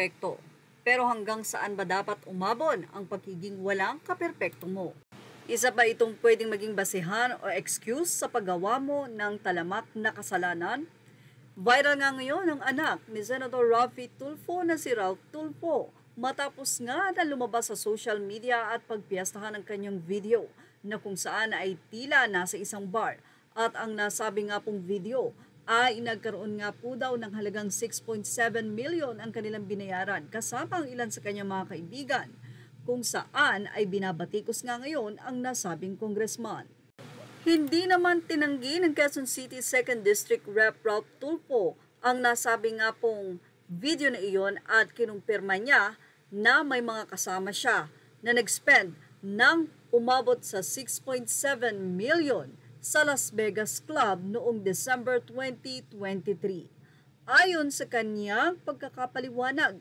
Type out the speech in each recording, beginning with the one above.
perpekto. Pero hanggang saan ba dapat umabot ang pagiging walang kaperpekto mo? Isa ba itong pwedeng maging basehan o excuse sa paggawa mo ng talamak na kasalanan? Viral nga ngayon ang anak ni Senator Raffy Tulfo na si Ralph Tulfo matapos nga na lumabas sa social media at pagpiyastahan ng kanyang video na kung saan ay tila nasa isang bar at ang nasabi nga pong video ay nagkaroon nga po daw ng halagang 6.7 million ang kanilang binayaran kasama ang ilan sa kanyang mga kaibigan kung saan ay binabatikos nga ngayon ang nasabing congressman. Hindi naman tinanggi ng Quezon City 2nd District Rep. Ralph Tulfo ang nasabi nga pong video na iyon at kinumpirma niya na may mga kasama siya na nag-spend ng umabot sa 6.7 million sa Las Vegas Club noong December 2023. Ayon sa kanyang pagkakapaliwanag,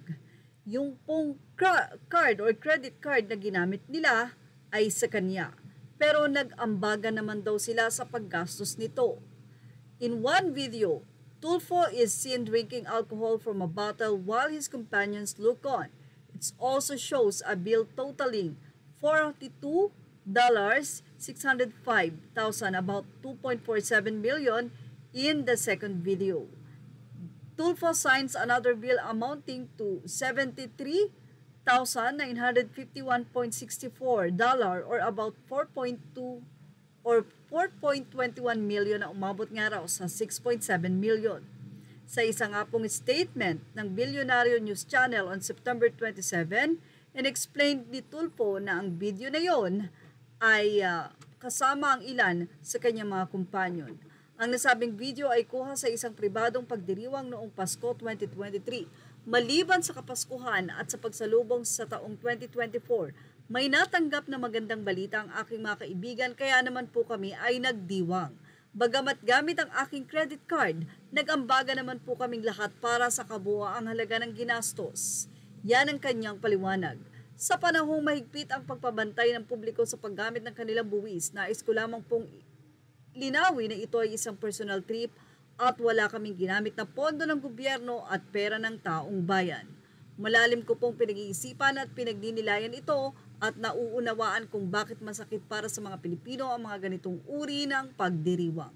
yung pong card or credit card na ginamit nila ay sa kanya. Pero nag-ambaga naman daw sila sa paggastos nito. In one video, Tulfo is seen drinking alcohol from a bottle while his companions look on. It also shows a bill totaling $42,605,000, about 2.47 million in the second video. Tulfo signs another bill amounting to $73,951.64 or about 4.2 or 4.21 million na umabot nga raw sa 6.7 million. Sa isa nga pong statement ng Bilyonaryo News Channel on September 27, inexplained ni Tulfo na ang video na yon ay kasama ang ilan sa kanyang mga kumpanyon. Ang nasabing video ay kuha sa isang pribadong pagdiriwang noong Pasko 2023. Maliban sa Kapaskuhan at sa pagsalubong sa taong 2024, may natanggap na magandang balita ang aking mga kaibigan kaya naman po kami ay nagdiwang. Bagamat gamit ang aking credit card, nag-ambaga naman po kaming lahat para sa kabuuang halaga ng ginastos. Yan ang kanyang paliwanag. Sa panahong mahigpit ang pagpabantay ng publiko sa paggamit ng kanilang buwis, nais ko lamang pong linawi na ito ay isang personal trip at wala kaming ginamit na pondo ng gobyerno at pera ng taong bayan. Malalim ko pong pinag-iisipan at pinagdinilayan ito at nauunawaan kung bakit masakit para sa mga Pilipino ang mga ganitong uri ng pagdiriwang.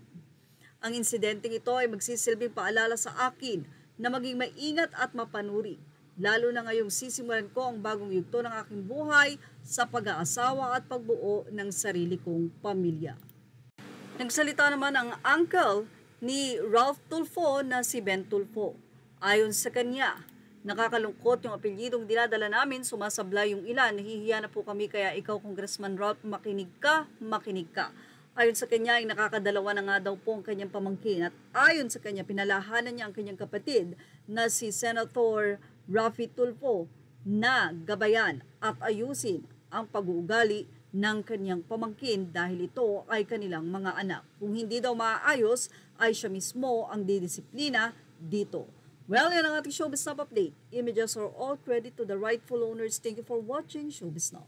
Ang insidenteng ito ay magsisilbing paalala sa akin na maging maingat at mapanuri, lalo na ngayong sisimulan ko ang bagong yugto ng aking buhay sa pag-aasawa at pagbuo ng sarili kong pamilya. Nagsalita naman ang uncle ni Ralph Tulfo na si Ben Tulfo. Ayon sa kanya, nakakalungkot yung apelyidong dinadala namin, sumasablay yung ilan, nahihiya na po kami kaya ikaw Congressman Ralph, makinig ka, makinig ka. Ayon sa kanya ay nakakadalawa na nga daw po ang kanyang pamangkin at ayon sa kanya pinalahanan niya ang kanyang kapatid na si Senator Raffy Tulfo na gabayan at ayusin ang pag-uugali ng kanyang pamangkin dahil ito ay kanilang mga anak. Kung hindi daw maayos, ay siya mismo ang didisiplina dito. Well, yan ang ating Showbiz Now update. Images are all credit to the rightful owners. Thank you for watching Showbiz Now.